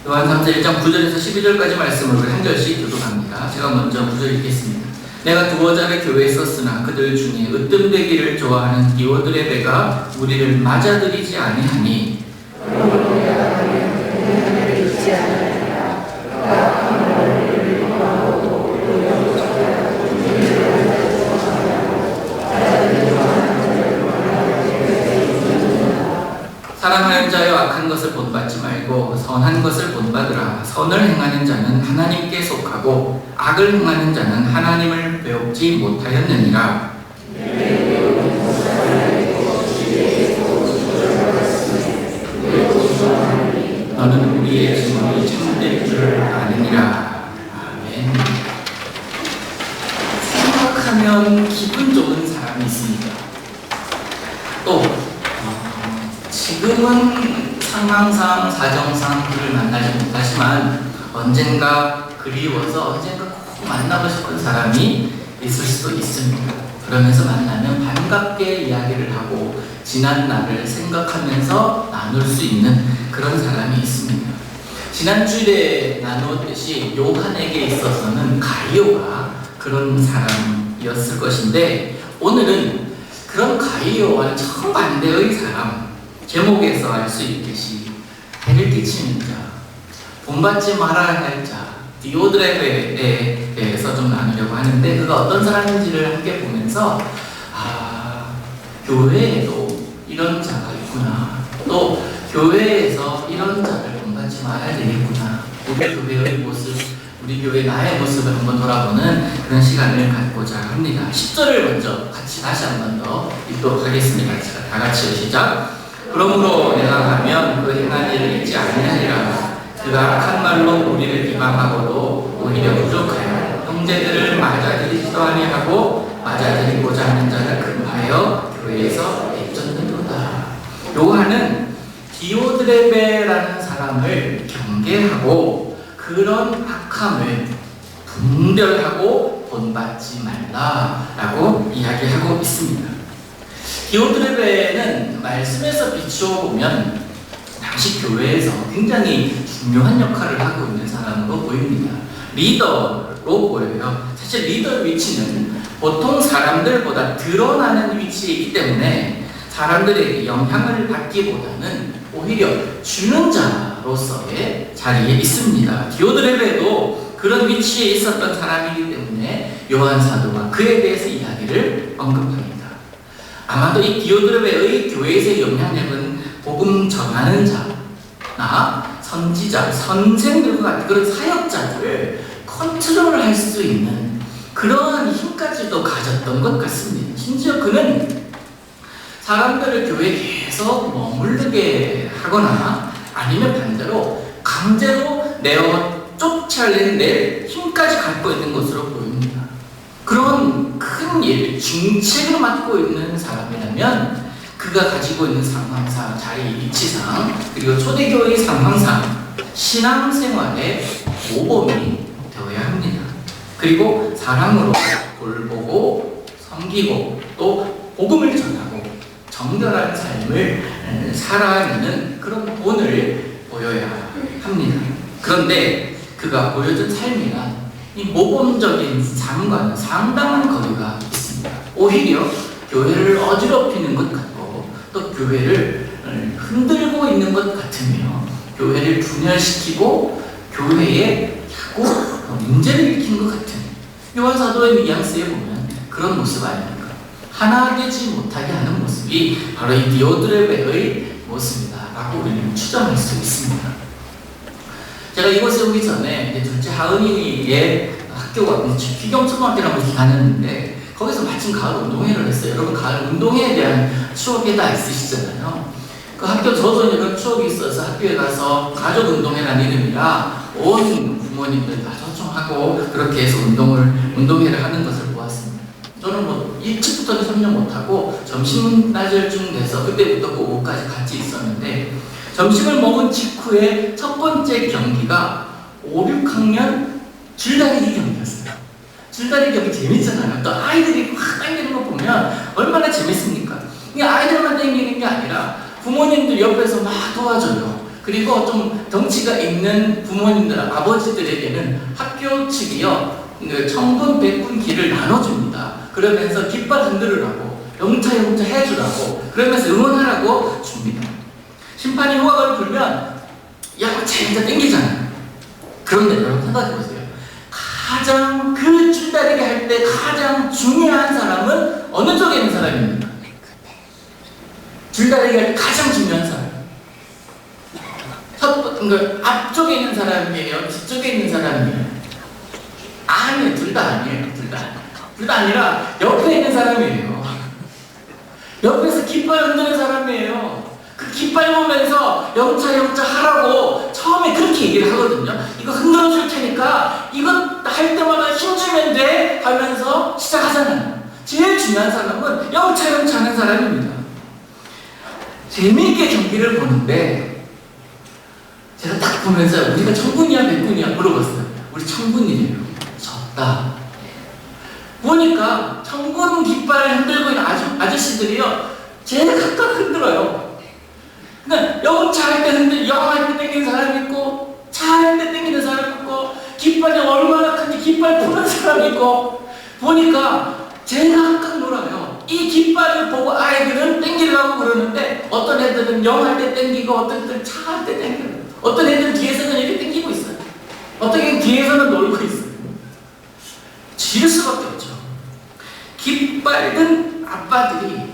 요한 3서 1장 9절에서 12절까지 말씀을 우리 한 절씩 교독합니다. 제가 먼저 9절 읽겠습니다. 내가 두어 자를 교회에 썼으나 그들 중에 으뜸되기를 좋아하는 디오드레베가 우리를 맞아들이지 아니하니 사랑하는 자여 악한 것을 본받지 말고 선한 것을 본받으라. 선을 행하는 자는 하나님께 속하고 악을 행하는 자는 하나님을 배우지 못하였느니라. 너는 우리의 증언이 참될 줄 아느니라. 아멘. 생각하면 기분 좋은 사람이 있습니다. 또 지금은 상황상, 사정상 그를 만나지 못하지만 언젠가 그리워서 언젠가 꼭 만나고 싶은 사람이 있을 수도 있습니다. 그러면서 만나면 반갑게 이야기를 하고 지난 날을 생각하면서 나눌 수 있는 그런 사람이 있습니다. 지난주에 나누었듯이 요한에게 있어서는 가이오가 그런 사람이었을 것인데 오늘은 그런 가이오와는 정반대의 사람, 제목에서 알 수 있듯이 해를 끼치는 자, 본받지 말아야 할 자, 디오드레베에 대해서 좀 나누려고 하는데 그가 어떤 사람인지를 함께 보면서 교회에도 이런 자가 있구나, 또 교회에서 이런 자를 본받지 말아야 되겠구나, 우리 교회의 모습, 우리 교회 나의 모습을 한번 돌아보는 그런 시간을 갖고자 합니다. 10절을 먼저 같이 다시 한 번 더 읽도록 하겠습니다. 다 같이 시작. 그러므로 내가 가면 그 행한 일을 잊지 아니하리라. 그가 악한 말로 우리를 비방하고도 오히려 부족하여 형제들을 맞아들이지도 아니하고 맞아들이고자 하는 자를 금하여 교회에서 내쫓는도다. 요한은 디오드레베라는 사람을 경계하고 그런 악함을 분별하고 본받지 말라라고 이야기하고 있습니다. 디오드레베는 말씀에서 비추어 보면 당시 교회에서 굉장히 중요한 역할을 하고 있는 사람으로 보입니다. 리더로 보여요. 사실 리더의 위치는 보통 사람들보다 드러나는 위치이기 때문에 사람들에게 영향을 받기보다는 오히려 주는 자로서의 자리에 있습니다. 디오드레베도 그런 위치에 있었던 사람이기 때문에 요한 사도가 그에 대해서 이야기를 언급합니다. 아마도 이 디오드레베의 교회에서의 영향력은 복음 전하는 자나 선지자, 선생들과 같은 그런 사역자들을 컨트롤할 수 있는 그러한 힘까지도 가졌던 것 같습니다. 심지어 그는 사람들을 교회에 계속 머무르게 하거나 아니면 반대로 강제로 내어 쫓아내는 힘까지 갖고 있는 것으로 보입니다. 그런 큰 일, 중책을 맡고 있는 사람이라면 그가 가지고 있는 상황상, 자리 위치상, 그리고 초대교회의 상황상 신앙생활의 모범이 되어야 합니다. 그리고 사랑으로 돌보고 섬기고 또 복음을 전하고 정결한 삶을 살아내는 그런 본을 보여야 합니다. 그런데 그가 보여준 삶이란 이 모범적인 삶과는 상당한 거리가 있습니다. 오히려 교회를 어지럽히는 것 같고 또 교회를 흔들고 있는 것 같으며 교회를 분열시키고 교회에 자꾸 문제를 일으킨 것 같은 요한 사도의 뉘앙스에 보면 그런 모습 아닙니까? 하나 되지 못하게 하는 모습이 바로 이 디오드레베의 모습이다 라고 우리는 추정할 수 있습니다. 제가 이곳에 오기 전에 둘째 하은이의 학교가 피경초등학교라는 곳에 다녔는데 거기서 마침 가을 운동회를 했어요. 여러분 가을 운동회에 대한 추억이 다 있으시잖아요. 그 학교 저도 이제 그런 추억이 있어서 학교에 가서 가족 운동회라는 이름이라 온 부모님들 다 초청하고 그렇게 해서 운동회를 하는 것을 보았습니다. 저는 뭐 일찍부터는 참여 못하고 점심 낮을쯤 돼서 그때부터 그 오후까지 같이 있었는데 점심을 먹은 직후에 첫 번째 경기가 5, 6학년 줄다리기 경기였어요. 줄다리기 경기 재밌잖아요. 또 아이들이 확 당기는 거 보면 얼마나 재밌습니까? 이게 아이들만 당기는 게 아니라 부모님들 옆에서 막 도와줘요. 그리고 좀 덩치가 있는 부모님들, 아버지들에게는 학교 측이요, 청군, 백군 기를 나눠줍니다. 그러면서 깃발 흔들으라고, 영차 해주라고, 그러면서 응원하라고 줍니다. 심판이 후각을 불면 야, 진짜 땡기잖아요. 그런데 여러분 생각해보세요. 가장 그 줄다리기 할 때 가장 중요한 사람은 어느 쪽에 있는 사람입니까? 줄다리기 할 때 가장 중요한 사람. 앞쪽에 있는 사람이에요? 뒤쪽에 있는 사람이에요? 아니에요. 둘 다 아니에요. 둘 다 아니라 옆에 있는 사람이에요. 옆에서 깃발 흔드는 사람이에요. 그 깃발 보면서 영차 하라고 처음에 그렇게 얘기를 하거든요. 이거 흔들어 줄 테니까 이거 할 때마다 힘주면 돼 하면서 시작하잖아요. 제일 중요한 사람은 영차 하는 사람입니다. 재미있게 경기를 보는데 제가 딱 보면서 우리가 청군이야 백군이야 물어봤어요. 우리 청군이래요. 졌다. 보니까 청군 깃발 흔들고 있는 아저씨들이요, 제일 각각 흔들어요. 그러니까 영차 할 때 영할 때 땡기는 사람 있고, 차 할 때 땡기는 사람 있고, 깃발이 얼마나 큰지 깃발 푸는 사람 있고, 보니까 제일 각각 놀아요. 이 깃발을 보고 아이들은 땡기려고 그러는데, 어떤 애들은 영할 때 땡기고, 어떤 애들은 차 할 때 땡기고, 어떤 애들은 뒤에서는 이렇게 땡기고 있어요. 어떤 애들은 뒤에서는 놀고 있어요. 지를 수밖에 없죠. 깃발 든 아빠들이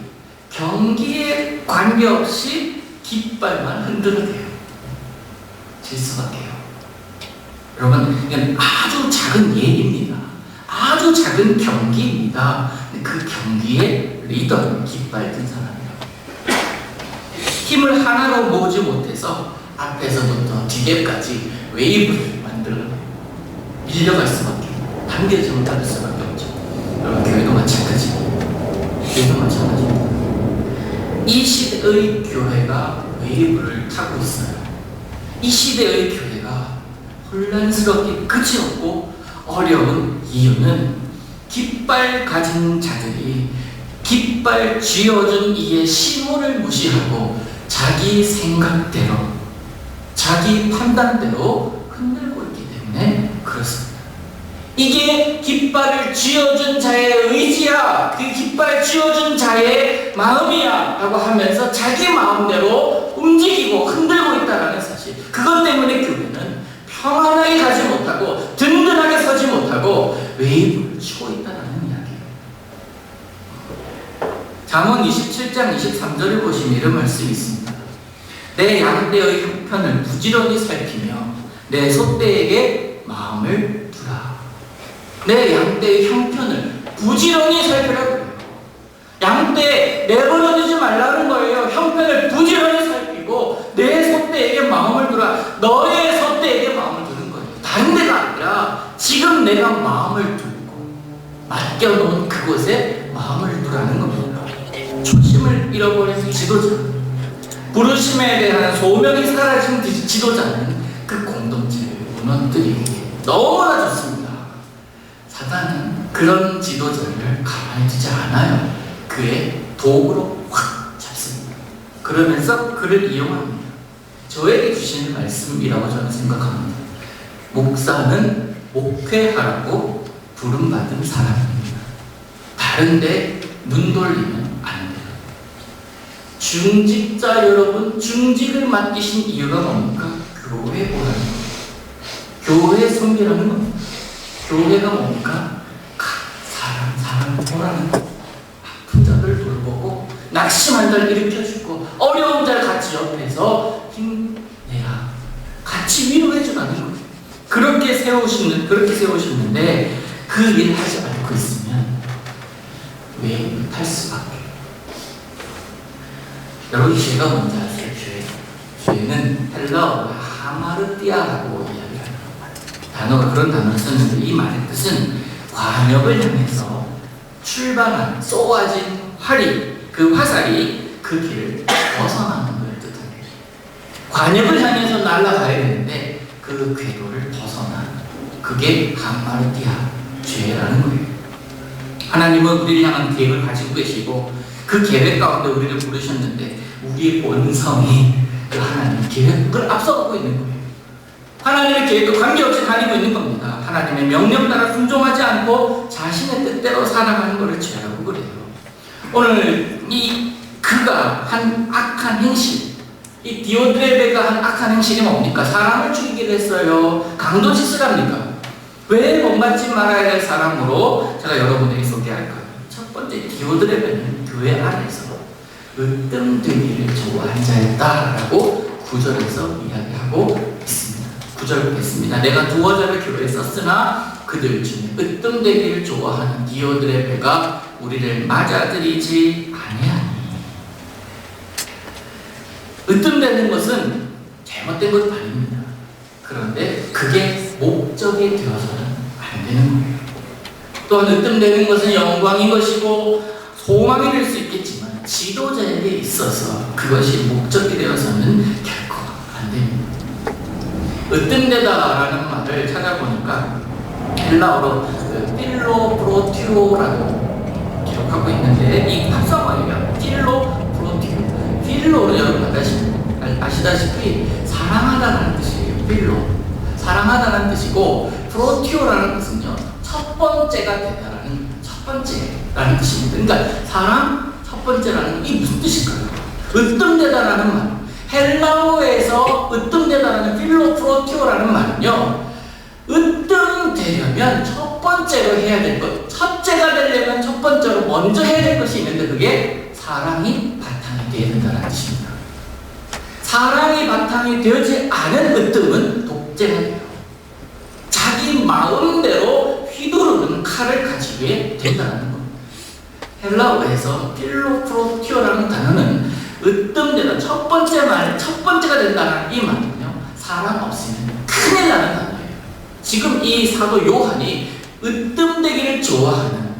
경기에 관계없이 깃발만 흔들어대요. 질 수밖에요. 여러분, 이건 아주 작은 예입니다. 아주 작은 경기입니다. 그 경기의 리더는 깃발 든 사람이에요. 힘을 하나로 모으지 못해서 앞에서부터 뒤에까지 웨이브를 만들어 밀려갈 수밖에, 단계지 못할 수밖에 없죠. 여러분, 교회도 마찬가지입니다. 이 시대의 교회가 웨이브를 타고 있어요. 이 시대의 교회가 혼란스럽게 끝이 없고 어려운 이유는 깃발 가진 자들이 깃발 쥐어준 이의 심호를 무시하고 자기 생각대로, 자기 판단대로 흔들고 있기 때문에 그렇습니다. 이게 깃발을 쥐어준 자의 의지야, 그 깃발 쥐어준 자의 마음이야 라고 하면서 자기 마음대로 움직이고 흔들고 있다는 사실, 그것 때문에 교회는 평안하게 가지 못하고 든든하게 서지 못하고 웨이브를 치고 있다는 이야기예요. 잠언 27장 23절을 보시면 이런 말씀이 있습니다. 내 양떼의 형편을 부지런히 살피며 내 소떼에게 마음을 두라. 내 양떼의 형편을 부지런히 살피라고 해요. 양떼 내버려두지 말라는 거예요. 형편을 부지런히 살피고 내 소떼에게 마음을 두라. 너의 소떼에게 마음을 두는 거예요. 다른 데가 아니라 지금 내가 마음을 두고 맡겨놓은 그곳에 마음을 두라는 겁니다. 초심을 잃어버린 지도자, 부르심에 대한 소명이 사라진 지도자는 그 공동체를 무너뜨리기 너무나 좋습니다. 사단은 그런 지도자를 가만히 두지 않아요. 그의 도구로 확 잡습니다. 그러면서 그를 이용합니다. 저에게 주시는 말씀이라고 저는 생각합니다. 목사는 목회하라고 부름받은 사람입니다. 다른데 눈 돌리면 안 돼요. 중직자 여러분, 중직을 맡기신 이유가 뭡니까? 교회 오라는 겁니다. 교회 섬기라는 겁니다. 교회가 뭡니까? 각 사람 오라는 겁니다. 아픈 자들 돌보고 낙심한 자를 일으켜주고 어려운 자를 같이 옆에서 힘내라, 같이 위로해주라는 겁니다. 그렇게 세우셨는데 그 일을 하지 않고 있으면 왜 탈 수밖에. 여러분, 죄가 뭔지 아세요? 죄는 헬라어로 하마르티아라고 이야기하는 단어가, 그런 단어를 썼는데 이 말의 뜻은 관역을 향해서 출발한 쏘아진 활이, 그 화살이 그 길을 벗어나는 걸 뜻합니다. 관역을 향해서 날아가야 되는데 그 궤도를 벗어나, 그게 하마르티아, 죄라는 거예요. 하나님은 우리를 향한 계획을 가지고 계시고 그 계획 가운데 우리를 부르셨는데 우리의 본성이 그 하나님의 계획을 앞서가고 있는 거예요. 하나님의 계획도 관계없이 다니고 있는 겁니다. 하나님의 명령 따라 순종하지 않고 자신의 뜻대로 살아가는 것을 죄라고 그래요. 오늘 그가 한 악한 행실, 이 디오드레베가 한 악한 행실이 뭡니까? 사람을 죽이기로 했어요. 강도짓을 왜 본받지 말아야 할 사람으로 제가 여러분에게 소개할까요? 첫 번째, 디오드레베는 교회 안에서 으뜸되기를 좋아한 자였다라고 9절에서 이야기하고 있습니다. 9절 보겠습니다. 내가 두어 절을 교회에 썼으나 그들 중에 으뜸되기를 좋아하는 디오드레베가 우리를 맞아들이지 아니하니. 으뜸되는 것은 잘못된 것도 아닙니다. 그런데 그게 목적이 되어서는 안 되는 거예요. 또한 으뜸되는 것은 영광인 것이고 소망이 될 수 있겠지만 지도자에게 있어서 그것이 목적이 되어서는 결코 안 됩니다. 으뜸되다라는 말을 찾아보니까 헬라어로 필로프로티오라고 기록하고 있는데 이 합성어예요. 필로프로티오. 필로는 여러분 아시다시피 사랑하다라는 뜻이에요. 필로. 사랑하다라는 뜻이고 프로티오라는 뜻은요. 첫 번째가 되다라는 첫 번째라는 뜻입니다. 그러니까 사랑 첫 번째라는 게 무슨 뜻일까요? 으뜸되다라는 말. 헬라어에서 으뜸되다라는 필로프로티오라는 말은요. 으뜸되려면 첫 번째로 해야 될 것, 첫째가 되려면 첫 번째로 먼저 해야 될 것이 있는데 그게 사랑이 바탕이 되어야 된다는 뜻입니다. 사랑이 바탕이 되지 않은 으뜸은 독재가 돼요. 자기 마음대로 휘두르는 칼을 가지게 된다는 겁니다. 헬라어에서 필로프로티오라는 단어는 으뜸되다, 첫 번째가 된다는 이 말은요, 사랑 없으면 큰일 나는 단어예요. 지금 이 사도 요한이 으뜸되기를 좋아하는,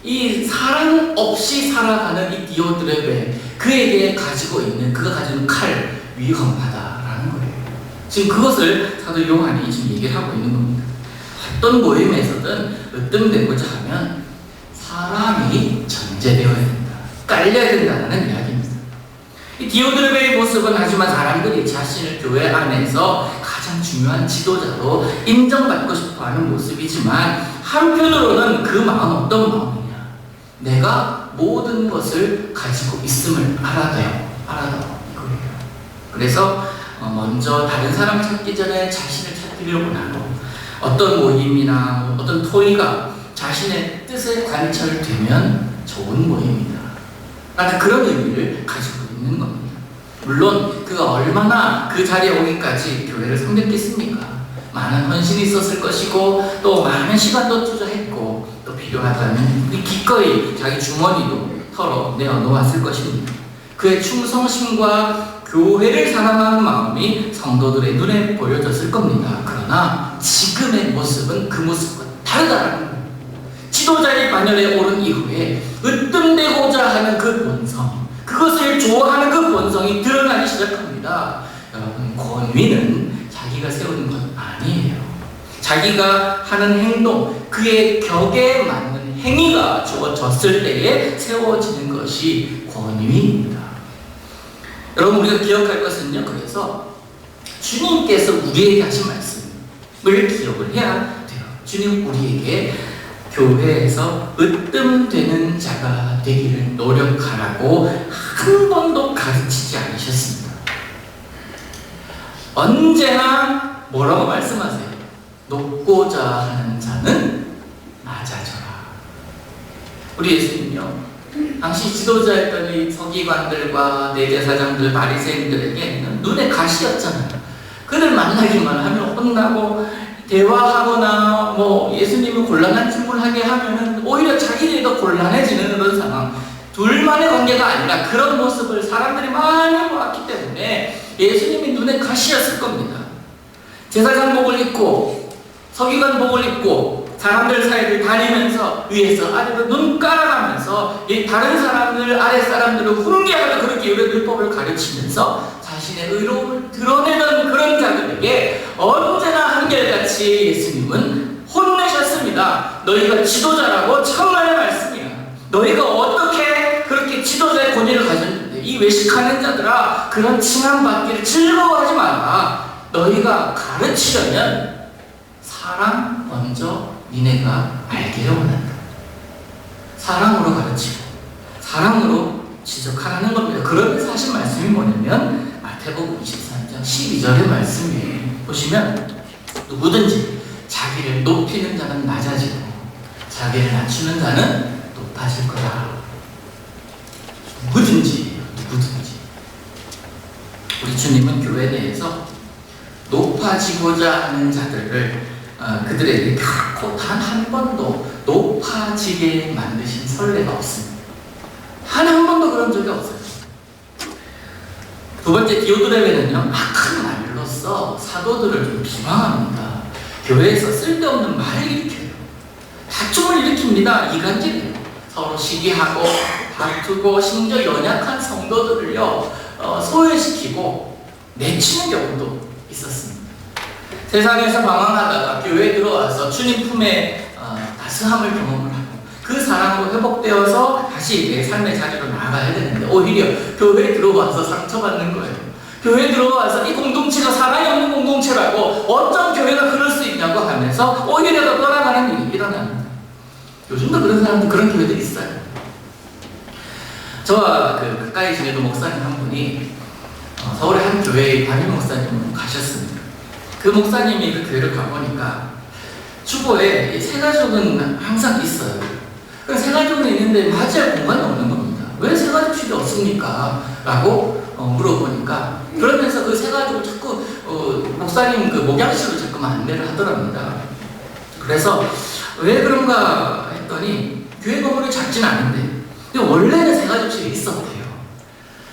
이 사랑 없이 살아가는 이 디오드레베, 그에게 가지고 있는, 그가 가지는 칼, 위험하다라는 거예요. 지금 그것을 사도 요한이 지금 얘기를 하고 있는 겁니다. 어떤 모임에서든 으뜸되고자 하면 사람이 전제되어야 된다, 깔려야 된다는 이야기입니다. 이 디오드레베의 모습은 하지만 사람들이 자신을 교회 안에서 가장 중요한 지도자로 인정받고 싶어하는 모습이지만 한편으로는 그 마음은 어떤 마음이냐? 내가 모든 것을 가지고 있음을 알아요. 이거예요. 그래서 먼저 다른 사람 찾기 전에 자신을 찾기를 원하고 어떤 모임이나 어떤 토의가 자신의 뜻에 관철되면 좋은 모임이다. 라는 그런 의미를 가지고 있는 겁니다. 물론 그가 얼마나 그 자리에 오기까지 교회를 섬겼겠습니까? 많은 헌신이 있었을 것이고 또 많은 시간도 투자했고 또 필요하다면 기꺼이 자기 주머니도 털어 내어놓았을 것입니다. 그의 충성심과 교회를 사랑하는 마음이 성도들의 눈에 보여졌을 겁니다. 그러나 지금의 모습은 그 모습과 다르다는 거예요. 지도자의 반열에 오른 이후에 으뜸되고자 하는 그 본성, 그것을 좋아하는 그 본성이 드러나기 시작합니다. 여러분, 권위는 자기가 세우는 건 아니에요. 자기가 하는 행동, 그의 격에 맞는 행위가 주어졌을 때에 세워지는 것이 권위입니다. 여러분, 우리가 기억할 것은요, 그래서 주님께서 우리에게 하신 말씀을 기억을 해야 돼요. 주님 우리에게 교회에서 으뜸되는 자가 되기를 노력하라고 한 번도 가르치지 않으셨습니다. 언제나 뭐라고 말씀하세요? 높고자 하는 자는 낮아져라. 우리 예수님요, 당시 지도자였던 이 서기관들과 내제사장들, 바리새인들에게 눈에 가시였잖아요. 그들 만나기만 하면 혼나고 대화하거나 예수님을 곤란한 질문하게 하면은 오히려 자기들이 더 곤란해지는 그런 상황. 둘만의 관계가 아니라 그런 모습을 사람들이 많이 보았기 때문에 예수님이 눈에 가시였을 겁니다. 제사장복을 입고 서기관복을 입고 사람들 사이를 다니면서 위에서 아래로 눈 깔아가면서 다른 사람들, 아래 사람들을 훈계하며 그렇게 율법을 가르치면서 자신의 의로움을 드러내는 그런 자들에게 언제나 한결같이 예수님은 혼내셨습니다. 너희가 지도자라고 천만의 말씀이야. 너희가 어떻게 그렇게 지도자의 권위를 가졌는데 이 이 외식하는 자들아, 그런 칭함받기를 즐거워하지 마라. 너희가 가르치려면 사랑 먼저 니네가 알기를 원한다. 사랑으로 가르치고 사랑으로 지적하라는 겁니다. 그러면서 하신 말씀이 뭐냐면 마태복음 23장 12절의 말씀이에요. 보시면 누구든지 자기를 높이는 자는 낮아지고 자기를 낮추는 자는 높아질 거다. 누구든지 우리 주님은 교회 내에서 높아지고자 하는 자들을 그들에게 결코 단 한 번도 높아지게 만드신 선례가 없습니다. 한 번도 그런 적이 없어요. 두 번째, 디오드레베는요, 악한 말로써 사도들을 좀 비방합니다. 교회에서 쓸데없는 말을 일으켜요. 다툼을 일으킵니다. 이간질이에요. 서로 시기하고 다투고 심지어 연약한 성도들을요 소외시키고 내치는 경우도 있었습니다. 세상에서 방황하다가 교회에 들어와서 주님 품에 따스함을 경험을 하고 그 사랑으로 회복되어서 다시 내 삶의 자리로 나아가야 되는데 오히려 교회에 들어와서 상처받는 거예요. 교회에 들어와서 이 공동체가 사랑이 없는 공동체라고 어쩜 교회가 그럴 수 있냐고 하면서 오히려 더 떠나가는 일이 일어납니다. 요즘도 그런 사람들, 그런 교회들이 있어요. 저와 가까이 지내던 목사님 한 분이 서울의 한 교회의 담임 목사님으로 가셨습니다. 그 목사님이 그 교회를 가보니까 주보에 세 가족은 항상 있어요. 그 세 가족은 있는데 맞이할 공간이 없는 겁니다. 왜 세 가족실이 없습니까? 라고 물어보니까 그러면서 그 세 가족을 자꾸 목사님 그 목양실로 자꾸만 안내를 하더랍니다. 그래서 왜 그런가 했더니 교회 건물이 작진 않은데 근데 원래는 세 가족실이 있었대요.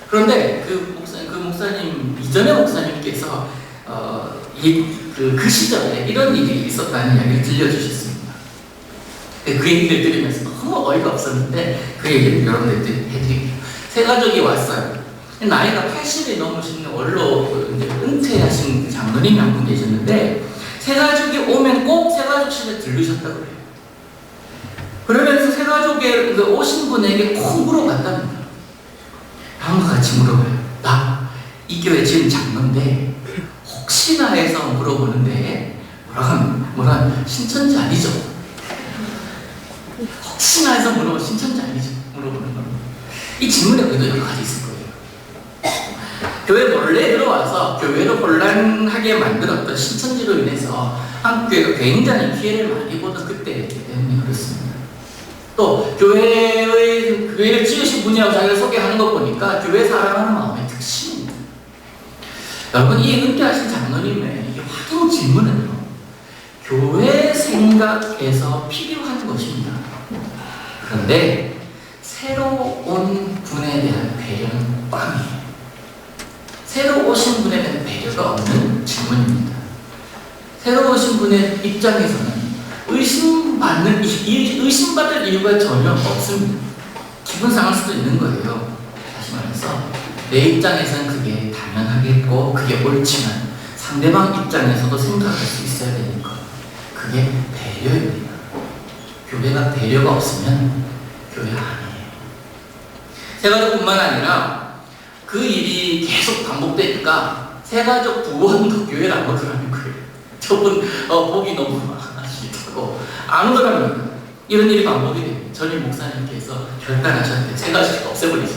그런데 그 목사님 이전의 목사님께서 그 시절에 이런 일이 있었다는 이야기를 들려주셨습니다. 그 얘기를 들으면서 너무 어이가 없었는데 그 얘기를 여러분들한테 해드릴게요. 세 가족이 왔어요. 나이가 80이 넘으신 원로 이제 은퇴하신 장로님이 한 분 계셨는데 세 가족이 오면 꼭 세 가족실에 들르셨다고 그래요. 그러면서 세 가족에 오신 분에게 꼭 물어봤답니다. 다음과 같이 물어봐요. 나 이 교회 지금 장로인데 혹시나 해서 물어보는데 뭐라 신천지 아니죠? 혹시나 해서 물어보면 신천지 아니죠? 물어보는 겁니다. 이 질문에 그래도 여러 가지 있을 거예요. 교회 몰래 들어와서 교회를 혼란하게 만들었던 신천지로 인해서 한국교회가 굉장히 피해를 많이 보던 그때였기 때문에 그렇습니다. 또 교회를 지으신 분이라고 자기를 소개하는 거 보니까 교회 사랑하는 마음의 특심입니다. 여러분, 이 은퇴하신 장로님의 확인 질문은요, 교회 생각에서 필요한 것입니다. 그런데 새로 온 분에 대한 배려는 빵이에요. 새로 오신 분에 대한 배려가 없는 질문입니다. 새로 오신 분의 입장에서는 의심받을 이유가 전혀 없습니다. 기분 상할 수도 있는 거예요. 다시 말해서 내 입장에서는 그게 당연하겠고 그게 옳지만 상대방 입장에서도 생각할 수 있어야 되는 것. 그게 배려입니다. 교회가 배려가 없으면 교회가 아니에요. 세가족뿐만 아니라 그 일이 계속 반복되니까 세가족 부원도 교회를 안 오더라는 거예요. 저분 복이 너무 많으시다고 안 오더랍니다. 이런 일이 반복이 됩니다. 전임 목사님께서 결단하셨는데 세가족을 없애버리죠.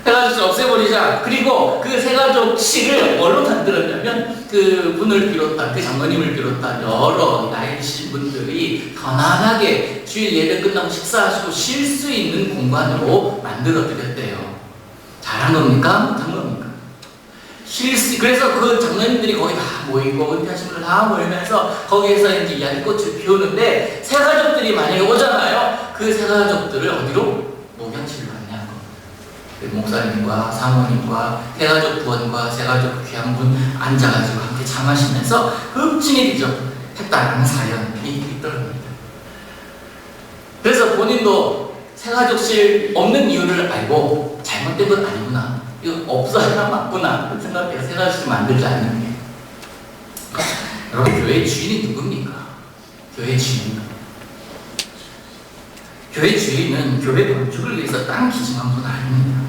세가족을 없애버리자. 그리고 그 세가족실을 뭘로 만들었냐면 그 분을 비롯한 그 장로님을 비롯한 여러 나이 드신 분들이 편안하게 주일 예배 끝나고 식사하시고 쉴 수 있는 공간으로 만들어 드렸대요. 잘한 겁니까? 못한 겁니까? 그래서 그 장로님들이 거기 다 모이고 은퇴하신 분들 다 모이면서 거기에서 이제 이야기꽃을 피우는데 새 가족들이 만약에 오잖아요. 그 새 가족들을 어디로? 목양실로 안내한 겁니다. 목사님과 사모님과 새 가족 부원과 새 가족 귀한분 앉아가지고 함께 차 마시면서 흠칭이 했다라는 사연이 있더랍니다. 그래서 본인도 새 가족실 없는 이유를 알고 잘못된 건 아니구나, 이거 없어야 맞구나 생각해서 새 가족실 만들지 않는 게. 여러분, 교회의 주인이 누굽니까? 교회의 주인은 교회 주인은 교회 건축을 위해서 땅 기증한 분 아닙니다.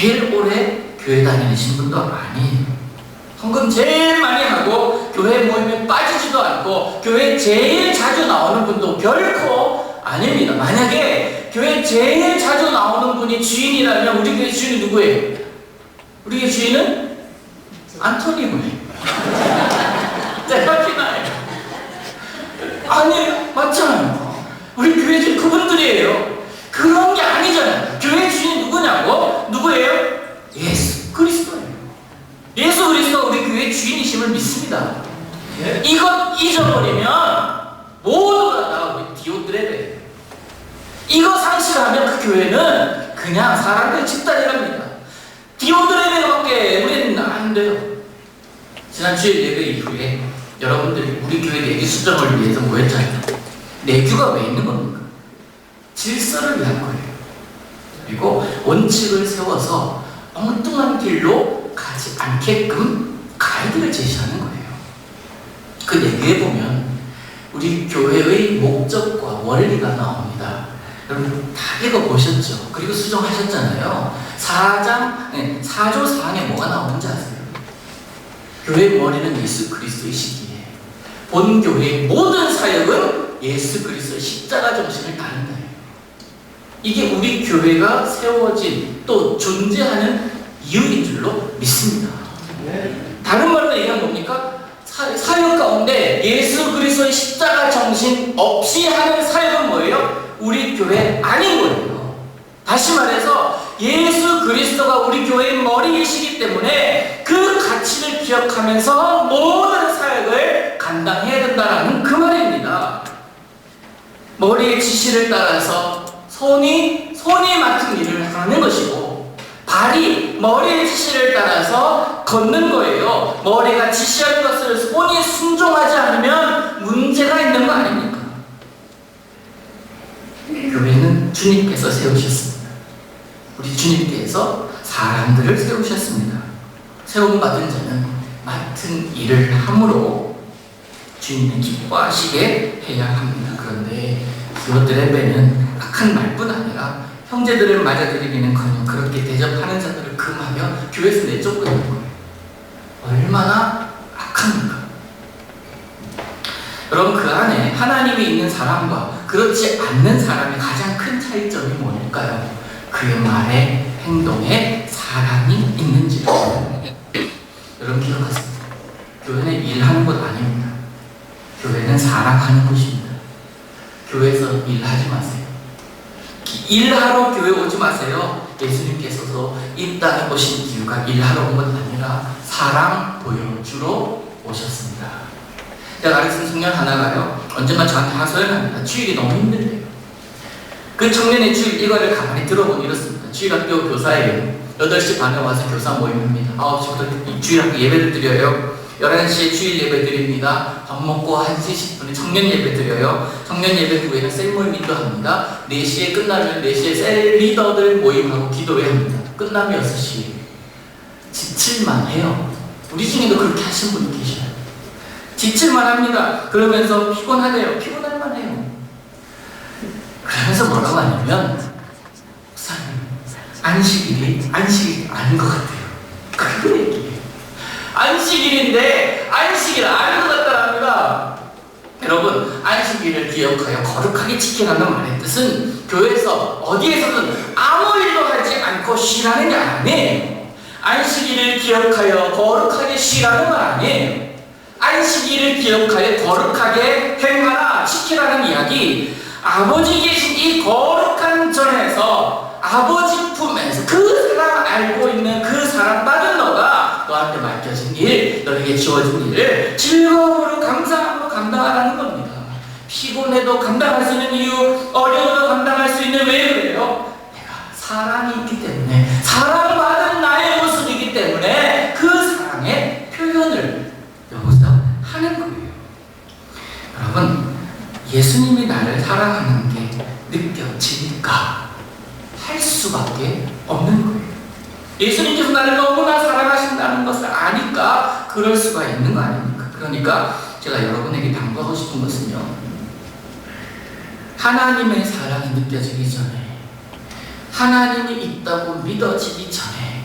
제일 오래 교회 다니신 분도 아니에요. 헌금 제일 많이 하고 교회 모임에 빠지지도 않고 교회 제일 자주 나오는 분도 결코 아닙니다. 만약에 교회 제일 자주 나오는 분이 주인이라면 우리 교회 주인이 누구예요? 우리 교회 주인은 안토니고예요. 대박이나요. 아니, 맞잖아요. 우리 교회 주인 그분들이에요. 그런 게 아니잖아요. 교회 주인이 누구냐고? 누구예요? 예수 그리스도예요. 예수 그리스도가 우리 교회 주인이심을 믿습니다. 이것 잊어버리면 모두가 다 우리 디오드레베예요. 이거 상실하면 그 교회는 그냥 사람들 집단이랍니다. 디오드레베밖에 우리는 안 돼요. 지난 주일 예배 이후에 여러분들이 우리 교회 내규 수정을 위해서 모였잖아요. 내규가 왜 있는 겁니까? 질서를 위한 거예요. 그리고 원칙을 세워서 엉뚱한 길로 가지 않게끔 가이드를 제시하는 거예요. 그 내규에 보면 우리 교회의 목적과 원리가 나옵니다. 여러분 다 읽어보셨죠? 그리고 수정하셨잖아요. 4조 4항에 뭐가 나오는지 아세요? 교회의 머리는 예수 그리스도이시기에 본 교회의 모든 사역은 예수 그리스도의 십자가 정신을 따른다. 이게 우리 교회가 세워진 또 존재하는 이유인 줄로 믿습니다. 다른 말로 얘기하면 뭡니까? 사역 가운데 예수 그리스도의 십자가 정신 없이 하는 사역은 뭐예요? 우리 교회 아닌 거예요. 다시 말해서 예수 그리스도가 우리 교회의 머리이시기 때문에 그 가치를 기억하면서 모든 사역을 감당해야 된다는 그 말입니다. 머리의 지시를 따라서 손이 맡은 일을 하는 것이고 발이 머리의 지시를 따라서 걷는 거예요. 머리가 지시하는 것을 손이 순종하지 않으면 문제가 있는 거 아닙니까? 교회는 주님께서 세우셨습니다. 우리 주님께서 사람들을 세우셨습니다. 세움받은 자는 맡은 일을 함으로 주님을 기뻐하시게 해야 합니다. 그런데 디오드레베는 악한 말뿐 아니라 형제들을 맞아들이기는커녕 그렇게 대접하는 자들을 금하며 교회에서 내쫓고 있는 거예요. 얼마나 악합니까? 여러분 그 안에 하나님이 있는 사람과 그렇지 않는 사람의 가장 큰 차이점이 뭘까요? 그의 말에 행동에 사랑이 있는지. 여러분 기억하세요. 교회는 일하는 것 아닙니다. 교회는 사랑하는 곳입니다. 교회에서 일하지 마세요. 일하러 교회 오지 마세요. 예수님께서도 이 땅에 오신 이유가 일하러 온 것 아니라 사랑 보여주러 오셨습니다. 제가 가르친 청년 하나가요, 언젠가 저한테 하소연합니다. 주일이 너무 힘들대요. 그 청년의 주일 이거를 가만히 들어보니 이렇습니다. 주일학교 교사예요. 8시 반에 와서 교사 모임입니다. 9시부터 주일학교 예배를 드려요. 11시에 주일 예배 드립니다. 밥 먹고 1시 10분에 청년 예배 드려요. 청년 예배 후에는 셀 모임 인도합니다. 4시에 끝나면 4시에 셀 리더들 모임하고 기도회 합니다. 끝나면 6시. 지칠만 해요. 우리 중에도 그렇게 하신 분이 계셔요. 지칠만 합니다. 그러면서 피곤하네요. 피곤할만 해요. 그러면서 뭐라고 하냐면, 목사님, 안식일이 아닌 것 같아요. 그거 얘기해요. 안식일인데 안식일 아닌 것 같다랍니다. 여러분, 안식일을 기억하여 거룩하게 지키라는 말의 뜻은 교회에서 어디에서든 아무 일도 하지 않고 쉬라는 게 아니에요. 안식일을 기억하여 거룩하게 쉬라는 말 아니에요. 안식일을 기억하여 거룩하게 행하라, 지키라는 이야기, 아버지 계신 이 거룩한 전에서 아버지 품에서 그 사람 알고 있는 그 사랑받은 너가 너한테 맡겨진 일, 너에게 주어진 일을 즐거움으로 감사함으로 감당하라는 겁니다. 피곤해도 감당할 수 있는 이유, 어려워도 감당할 수 있는 왜 그래요? 내가 사랑이 있기 때문에, 사랑받은 나의 모습이기 때문에 그 사랑의 표현을 여기서 하는 거예요. 여러분, 예수님이 나를 사랑하는 게 느껴지니까 할 수밖에 없는 거예요. 예수님께서 나를 너무나 사랑하신다는 것을 아니까 그럴 수가 있는 거 아닙니까? 그러니까 제가 여러분에게 당부하고 싶은 것은요, 하나님의 사랑이 느껴지기 전에, 하나님이 있다고 믿어지기 전에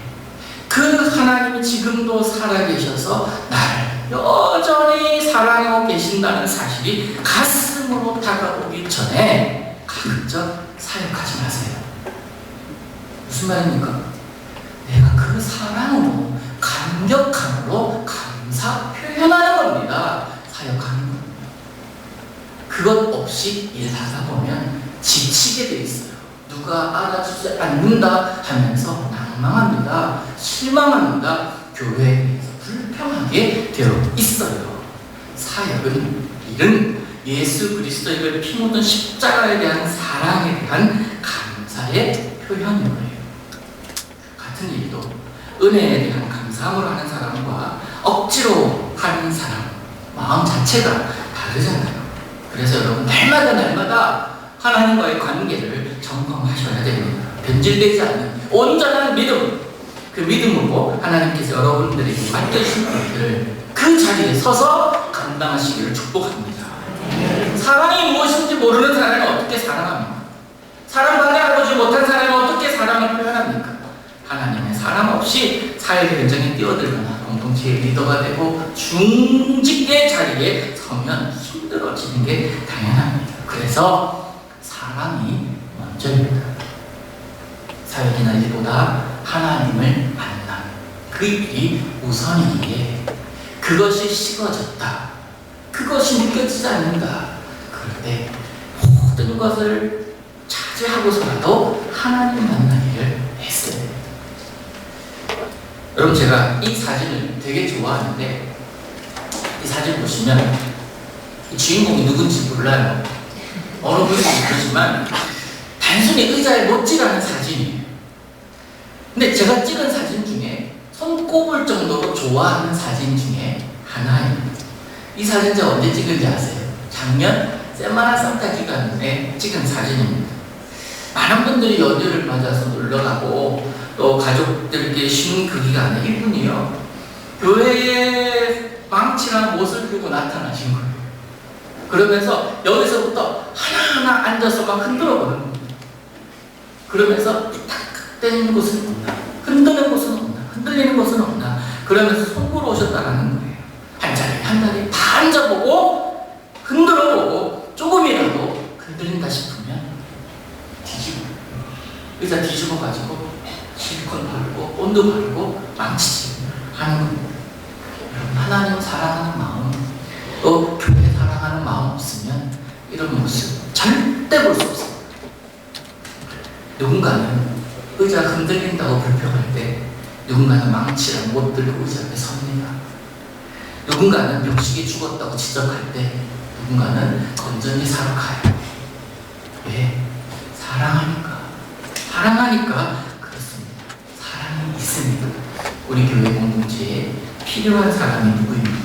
그 하나님이 지금도 살아계셔서 나를 여전히 사랑하고 계신다는 사실이 가슴으로 다가오기 전에 가급적 사역하지 마세요. 무슨 말입니까? 내가 그 사랑으로, 감격함으로 감사 표현하는 겁니다. 사역하는 겁니다. 그것 없이 일하다 보면 지치게 돼 있어요. 누가 알아주지 않는다 하면서 낭망합니다. 실망합니다. 교회에 대해서 불평하게 되어 있어요. 사역은, 일은 예수 그리스도의 피 묻은 십자가에 대한 사랑에 대한 감사의 표현인 거예요. 같은 일도 은혜에 대한 감사함으로 하는 사람과 억지로 하는 사람, 마음 자체가 다르잖아요. 그래서 여러분 날마다 하나님과의 관계를 점검하셔야 됩니다. 변질되지 않는 온전한 믿음, 그 믿음으로 하나님께서 여러분들에게 맡겨주신 것들을 그 자리에 서서 감당하시기를 축복합니다. 사랑이 무엇인지 모르는 사람은 어떻게 사랑합니까? 사랑받지 알아보지 못한 사람은 어떻게 사랑을 표현합니까? 하나님의 사랑 없이 사회의 현장에 뛰어들거나 공동체의 리더가 되고 중직의 자리에 서면 힘들어지는 게 당연합니다. 그래서 사랑이 먼저입니다. 사역이나 일보다 하나님을 만남, 그 일이 우선이기에 그것이 식어졌다, 그것이 느껴지지 않는다, 그럴 때 모든 것을 차지하고서라도 하나님 만나기를 했어야 됩니다. 여러분, 제가 이 사진을 되게 좋아하는데, 이 사진 보시면 이 주인공이 누군지 몰라요. 어느 분인지 모르지만 단순히 의자에 못지라는 사진이에요. 근데 제가 찍은 사진 중에 손꼽을 정도로 좋아하는 사진 중에 하나입니다. 이 사진 제가 언제 찍은지 아세요? 작년 세마나 산타 기간에 찍은 사진입니다. 많은 분들이 연휴를 맞아서 놀러가고 또 가족들께 쉬는 그 기간에 이분이요, 교회에 망치랑 못을 들고 나타나신 거예요. 그러면서 여기서부터 하나하나 앉아서 막 흔들어 보는 겁니다. 그러면서 탁탁대는 곳은 없나, 흔드는 곳은 없나, 흔들리는 곳은 없나, 그러면서 손보러 오셨다라는 거예요. 한 자리 다 앉아보고 흔들어보고 조금이라도 흔들린다 싶으면 뒤집어, 의자 뒤집어가지고 실컷 바르고 온도 바르고 망치지 하는 겁니다. 여러분, 하나님 사랑하는 마음, 또 교회 사랑하는 마음 없으면 이런 모습 절대 볼 수 없습니다. 누군가는 의자 흔들린다고 불평할 때, 누군가는 망치랑 못 들고 의자 앞에 섭니다. 누군가는 병식이 죽었다고 지적할 때, 누군가는 건전지 사러 가요. 왜? 사랑하니까. 그렇습니다. 사랑이 있습니다. 우리 교회 공동체에 필요한 사람이 누구입니까?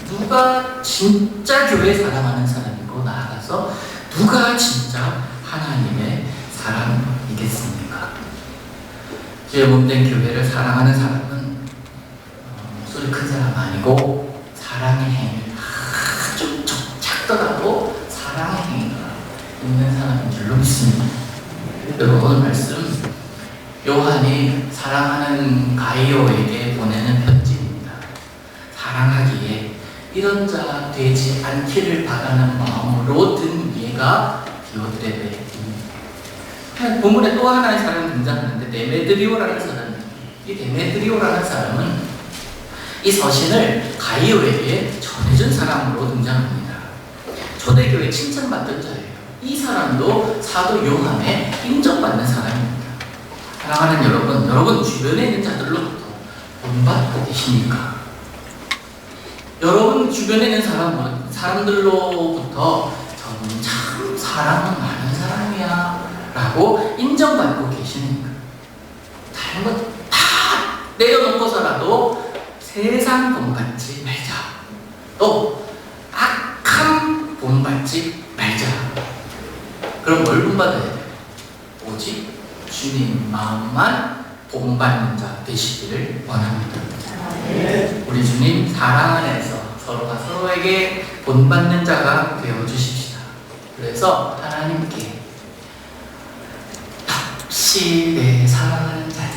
누가 진짜 교회 사랑하는 사람이고, 나아가서 누가 진짜 하나님의 사람이겠습니까? 제 몸된 교회를 사랑하는 사람은 소리 큰 사람 아니고 사랑의 행위, 아주 작더라도 사랑의 행위가 있는 사람인 줄로 믿습니다. 여러분, 오늘 말씀 요한이 사랑하는 가이오에게 보내는 편지입니다. 사랑하기에 이런 자 되지 않기를 바라는 마음으로 든 예가 디오드레베입니다. 본문에 또 하나의 사람이 등장하는데, 데메드리오라는 사람입니다. 이 데메드리오라는 사람은 이 서신을 가이오에게 전해준 사람으로 등장합니다. 초대교회 칭찬받던 자예요. 이 사람도 사도 요한에 인정받는 사람입니다. 사랑하는 여러분 주변에 있는 자들로부터 본받고 계십니까? 여러분 주변에 있는 사람들로부터 저는 참 사랑은 많은 사람이야 라고 인정받고 계시니까, 다른 것 다 내려놓고서라도 세상 본받지 말자, 또 악한 본받지 말자. 그럼 뭘 본받아야 돼요? 오직 주님 마음만 본받는 자 되시기를 원합니다. 우리 주님 사랑 안에서 서로가 서로에게 본받는 자가 되어주십시다. 그래서 하나님께 덕실에 사랑하는 자들,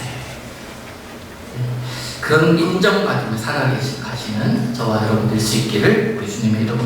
그런 인정받으며 살아가시는 저와 여러분 될 수 있기를 우리 주님의 이름으로